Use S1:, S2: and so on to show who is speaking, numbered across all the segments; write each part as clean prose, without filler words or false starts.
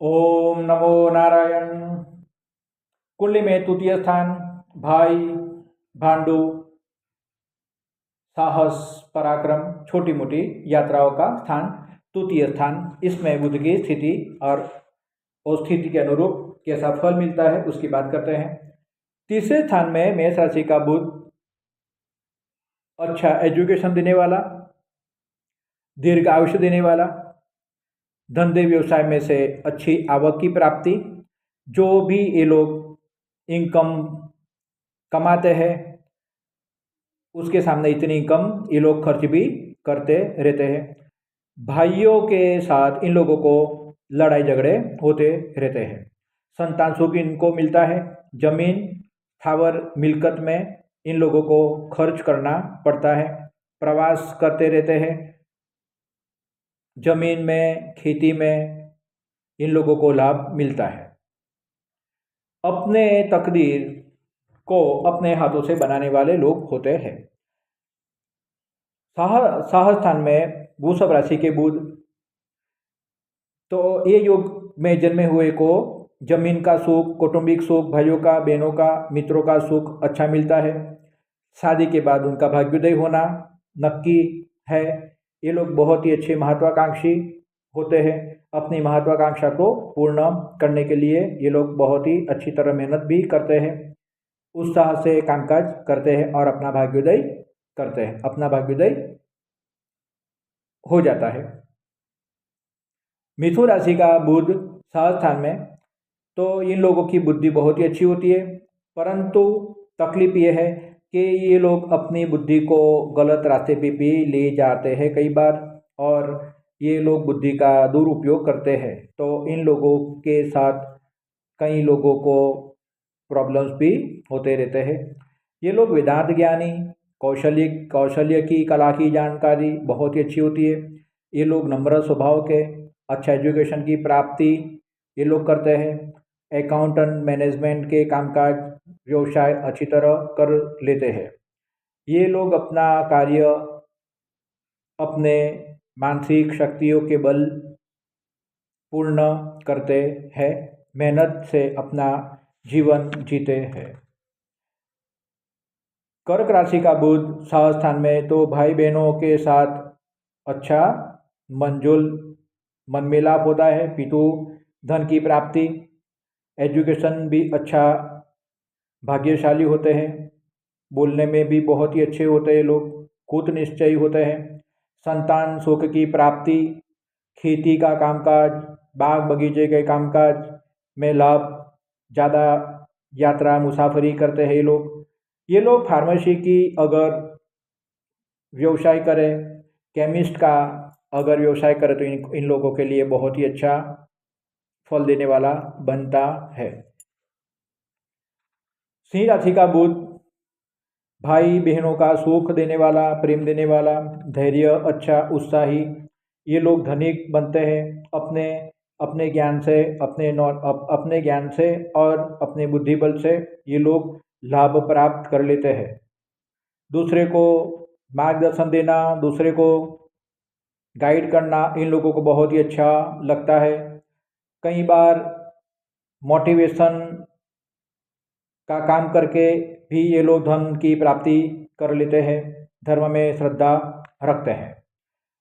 S1: ओम नमो नारायण। कुंडली में तृतीय स्थान भाई, भांडु, साहस, पराक्रम, छोटी मोटी यात्राओं का स्थान तृतीय स्थान। इसमें बुध की स्थिति और उस स्थिति के अनुरूप कैसा फल मिलता है उसकी बात करते हैं। तीसरे स्थान में मेष राशि का बुध अच्छा एजुकेशन देने वाला, दीर्घ आयुष्य देने वाला, धंधे व्यवसाय में से अच्छी आवक की प्राप्ति, जो भी ये लोग इनकम कमाते हैं उसके सामने इतनी इनकम ये लोग खर्च भी करते रहते हैं। भाइयों के साथ इन लोगों को लड़ाई झगड़े होते रहते हैं। संतान सुख इनको मिलता है। जमीन स्थावर मिल्कत में इन लोगों को खर्च करना पड़ता है। प्रवास करते रहते हैं। जमीन में, खेती में इन लोगों को लाभ मिलता है। अपने तकदीर को अपने हाथों से बनाने वाले लोग होते हैं। साहस स्थान में वृषभ राशि के बुध, तो ये योग में जन्मे हुए को जमीन का सुख, कौटुंबिक सुख, भाइयों का, बहनों का, मित्रों का सुख अच्छा मिलता है। शादी के बाद उनका भाग्योदय होना नक्की है। ये लोग बहुत ही अच्छे महत्वाकांक्षी होते हैं। अपनी महत्वाकांक्षा को पूर्ण करने के लिए ये लोग बहुत ही अच्छी तरह मेहनत भी करते हैं, उत्साह से कामकाज करते हैं और अपना भाग्योदय करते हैं। अपना भाग्योदय हो जाता है। मिथुन राशि का बुध साहस स्थान में, तो इन लोगों की बुद्धि बहुत ही अच्छी होती है, परंतु तकलीफ ये है कि ये लोग अपनी बुद्धि को गलत रास्ते पे भी ले जाते हैं कई बार, और ये लोग बुद्धि का दुरुपयोग करते हैं। तो इन लोगों के साथ कई लोगों को प्रॉब्लम्स भी होते रहते हैं। ये लोग वेदांत ज्ञानी, कौशल्य की, कला की जानकारी बहुत ही अच्छी होती है। ये लोग नम्र स्वभाव के, अच्छा एजुकेशन की प्राप्ति ये लोग करते हैं। अकाउंटेंट, मैनेजमेंट के कामकाज, व्यवसाय अच्छी तरह कर लेते हैं। ये लोग अपना कार्य अपने मानसिक शक्तियों के बल पूर्ण करते हैं, मेहनत से अपना जीवन जीते हैं। कर्क राशि का बुध साहस स्थान में, तो भाई बहनों के साथ अच्छा मनजोल मन मिलाप होता है। पितु धन की प्राप्ति, एजुकेशन भी अच्छा, भाग्यशाली होते हैं। बोलने में भी बहुत ही अच्छे होते हैं लोग, कृत निश्चयी होते हैं। संतान सुख की प्राप्ति, खेती का कामकाज, बाग बगीचे के कामकाज में लाभ, ज़्यादा यात्रा मुसाफरी करते हैं ये लोग फार्मेसी की अगर व्यवसाय करें, केमिस्ट का अगर व्यवसाय करें तो इन लोगों के लिए बहुत ही अच्छा फल देने वाला बनता है। सिंह राशि का बुध भाई बहनों का सुख देने वाला, प्रेम देने वाला, धैर्य अच्छा, उत्साही, ये लोग धनिक बनते हैं। अपने अपने ज्ञान से, अपने ज्ञान से और अपने बुद्धि बल से ये लोग लाभ प्राप्त कर लेते हैं। दूसरे को मार्गदर्शन देना, दूसरे को गाइड करना इन लोगों को बहुत ही अच्छा लगता है। कई बार मोटिवेशन का काम करके भी ये लोग धन की प्राप्ति कर लेते हैं। धर्म में श्रद्धा रखते हैं।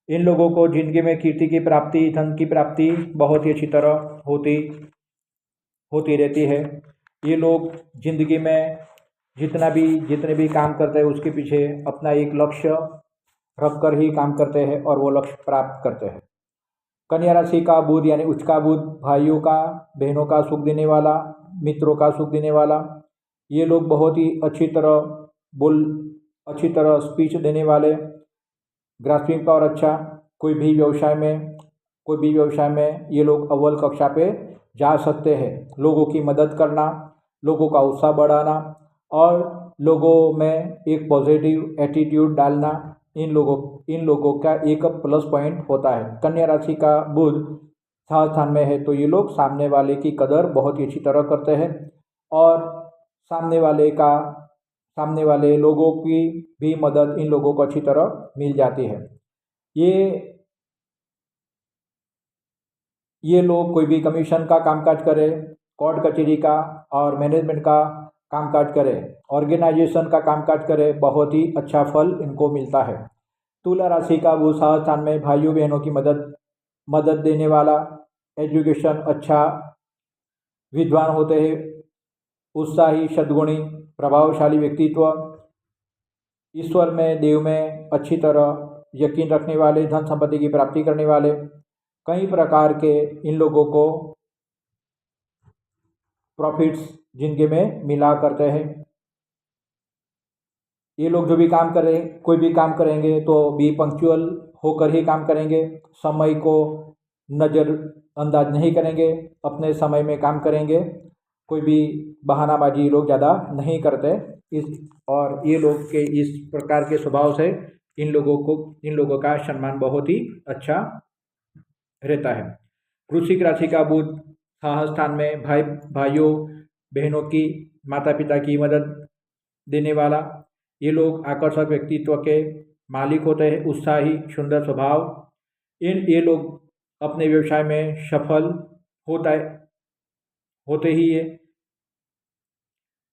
S1: इन लोगों को जिंदगी में कीर्ति की प्राप्ति, धन की प्राप्ति बहुत ही अच्छी तरह होती रहती है। ये लोग जिंदगी में जितने भी काम करते हैं उसके पीछे अपना एक लक्ष्य रख कर ही काम करते हैं और वो लक्ष्य प्राप्त करते हैं। कन्या राशि का बुध यानी उच्च का बुध भाइयों का, बहनों का सुख देने वाला, मित्रों का सुख देने वाला, ये लोग बहुत ही अच्छी तरह स्पीच देने वाले, ग्रास्पिंग पावर अच्छा, कोई भी व्यवसाय में ये लोग अव्वल कक्षा पे जा सकते हैं। लोगों की मदद करना, लोगों का उत्साह बढ़ाना और लोगों में एक पॉजिटिव एटीट्यूड डालना इन लोगों का एक प्लस पॉइंट होता है। कन्या राशि का बुध साहस स्थान में है, तो ये लोग सामने वाले की कदर बहुत ही अच्छी तरह करते हैं और सामने वाले लोगों की भी मदद इन लोगों को अच्छी तरह मिल जाती है। ये ये लोग कोई भी कमीशन का कामकाज करे, कोर्ट कचहरी का और मैनेजमेंट का कामकाज करे, ऑर्गेनाइजेशन का कामकाज करे, बहुत ही अच्छा फल इनको मिलता है। तुला राशि का बुध स्थान में भाइयों बहनों की मदद मदद देने वाला, एजुकेशन अच्छा, विद्वान होते हैं, उत्साही, सद्गुणी, प्रभावशाली व्यक्तित्व, ईश्वर में, देव में अच्छी तरह यकीन रखने वाले, धन संपत्ति की प्राप्ति करने वाले, कई प्रकार के इन लोगों को प्रॉफिट्स जिनके में मिला करते हैं। ये लोग जो भी काम करें, कोई भी काम करेंगे तो भी पंक्चुअल होकर ही काम करेंगे, समय को नज़रअंदाज नहीं करेंगे, अपने समय में काम करेंगे, कोई भी बहानाबाजी लोग ज़्यादा नहीं करते। इस और ये लोग के इस प्रकार के स्वभाव से इन लोगों का सम्मान बहुत ही अच्छा रहता है। वृश्चिक राशि का बुध स्थान में भाइयों बहनों की, माता पिता की मदद देने वाला, ये लोग आकर्षक व्यक्तित्व के मालिक होते हैं, उत्साही, सुंदर स्वभाव, ये लोग अपने व्यवसाय में सफल होते ही है।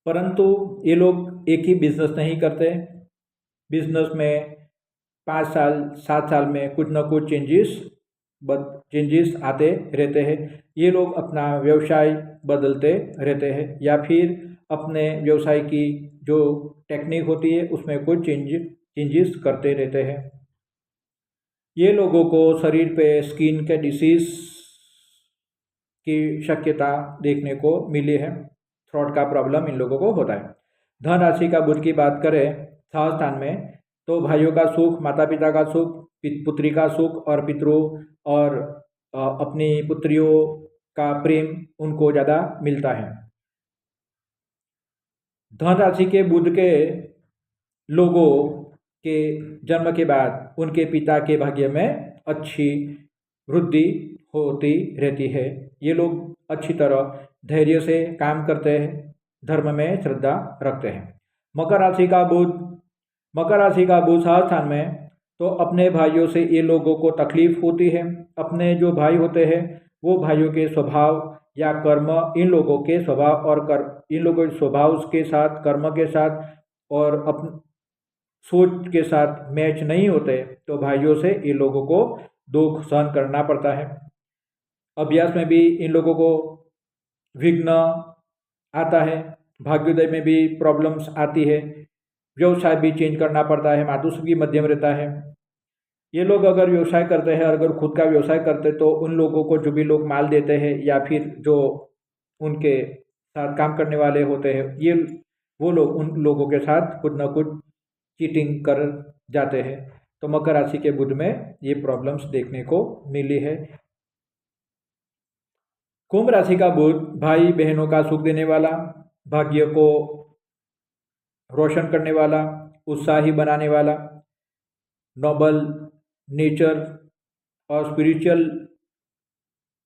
S1: परंतु ये लोग एक ही बिजनेस नहीं करते, बिजनेस में 5 साल 7 साल में कुछ न कुछ चेंजेस आते रहते हैं। ये लोग अपना व्यवसाय बदलते रहते हैं या फिर अपने व्यवसाय की जो टेक्निक होती है उसमें कुछ चेंजेस करते रहते हैं। ये लोगों को शरीर पे स्किन के डिसीज की शक्यता देखने को मिली है, थ्रोट का प्रॉब्लम इन लोगों को होता है। धन राशि का बुध की बात करें स्थान में तो भाइयों का सुख, माता पिता का सुख, पुत्री का सुख और पितरों और अपनी पुत्रियों का प्रेम उनको ज़्यादा मिलता है। धन राशि के बुध के लोगों के जन्म के बाद उनके पिता के भाग्य में अच्छी वृद्धि होती रहती है। ये लोग अच्छी तरह धैर्य से काम करते हैं, धर्म में श्रद्धा रखते हैं। मकर राशि का बुध स्थान में तो अपने भाइयों से ये लोगों को तकलीफ होती है। अपने जो भाई होते हैं वो भाइयों के स्वभाव या कर्म इन लोगों के स्वभाव के साथ, कर्म के साथ और सोच के साथ मैच नहीं होते तो भाइयों से इन लोगों को दुख सहन करना पड़ता है। अभ्यास में भी इन लोगों को विघ्न आता है, भाग्योदय में भी प्रॉब्लम्स आती है, व्यवसाय भी चेंज करना पड़ता है, मातृत्व भी मध्यम रहता है। ये लोग अगर व्यवसाय करते हैं, अगर खुद का व्यवसाय करते तो उन लोगों को जो भी लोग माल देते हैं या फिर जो उनके साथ काम करने वाले होते हैं वो लोग उन लोगों के साथ कुछ न कुछ चीटिंग कर जाते हैं। तो मकर राशि के बुध में ये प्रॉब्लम्स देखने को मिली है। कुंभ राशि का बुध भाई बहनों का सुख देने वाला, भाग्य को रोशन करने वाला, उत्साही बनाने वाला, नोबल नेचर और स्पिरिचुअल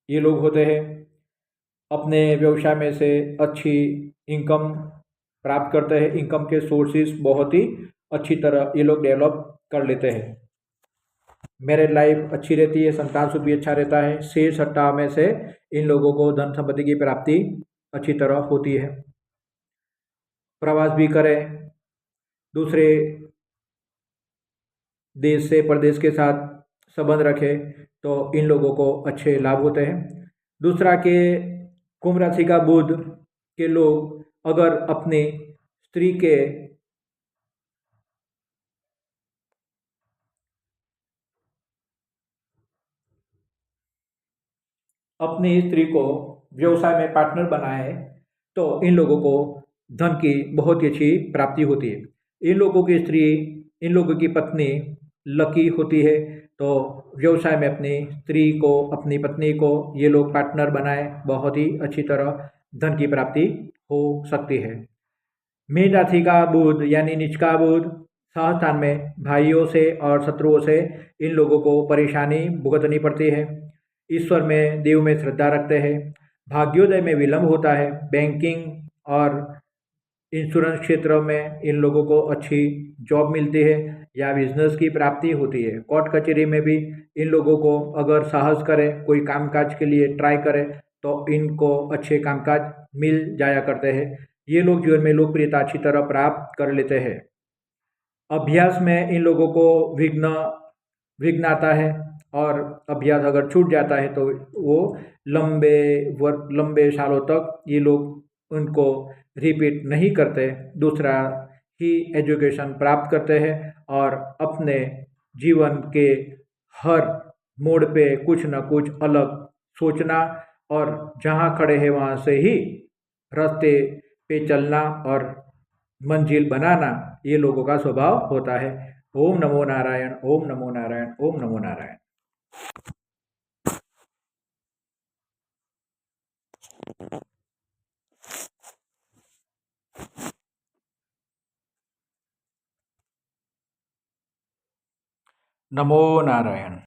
S1: ये लोग होते हैं। अपने व्यवसाय में से अच्छी इनकम प्राप्त करते हैं, इनकम के सोर्सेज बहुत ही अच्छी तरह ये लोग डेवलप कर लेते हैं। मैरिड लाइफ अच्छी रहती है, संतान सुख भी अच्छा रहता है। शेयर सट्टा में से इन लोगों को धन संपत्ति की प्राप्ति अच्छी तरह होती है। प्रवास भी करें, दूसरे देश से प्रदेश के साथ संबंध रखें तो इन लोगों को अच्छे लाभ होते हैं। दूसरा के कुंभ राशि का बुध के लोग अगर अपनी स्त्री को व्यवसाय में पार्टनर बनाए तो इन लोगों को धन की बहुत ही अच्छी प्राप्ति होती है। इन लोगों की पत्नी लकी होती है तो व्यवसाय में अपनी पत्नी को ये लोग पार्टनर बनाए, बहुत ही अच्छी तरह धन की प्राप्ति हो सकती है। मीन राशि का बुध यानी नीच का बुध स्थान में भाइयों से और शत्रुओं से इन लोगों को परेशानी भुगतनी पड़ती है। ईश्वर में, देव में श्रद्धा रखते हैं, भाग्योदय में विलंब होता है। बैंकिंग और इंश्योरेंस क्षेत्र में इन लोगों को अच्छी जॉब मिलती है, या बिजनेस की प्राप्ति होती है। कोर्ट कचहरी में भी इन लोगों को अगर साहस करें, कोई कामकाज के लिए ट्राई करें तो इनको अच्छे कामकाज मिल जाया करते हैं। ये लोग जीवन में लोकप्रियता अच्छी तरह प्राप्त कर लेते हैं। अभ्यास में इन लोगों को विघ्न विघ्न आता है और अभ्यास अगर छूट जाता है तो वो लंबे सालों तक ये लोग उनको रिपीट नहीं करते, दूसरा ही एजुकेशन प्राप्त करते हैं और अपने जीवन के हर मोड़ पे कुछ न कुछ अलग सोचना और जहाँ खड़े हैं वहाँ से ही रास्ते पे चलना और मंजिल बनाना ये लोगों का स्वभाव होता है। ओम नमो नारायण, ओम नमो नारायण, ओम नमो नारायण। नमो नारायण।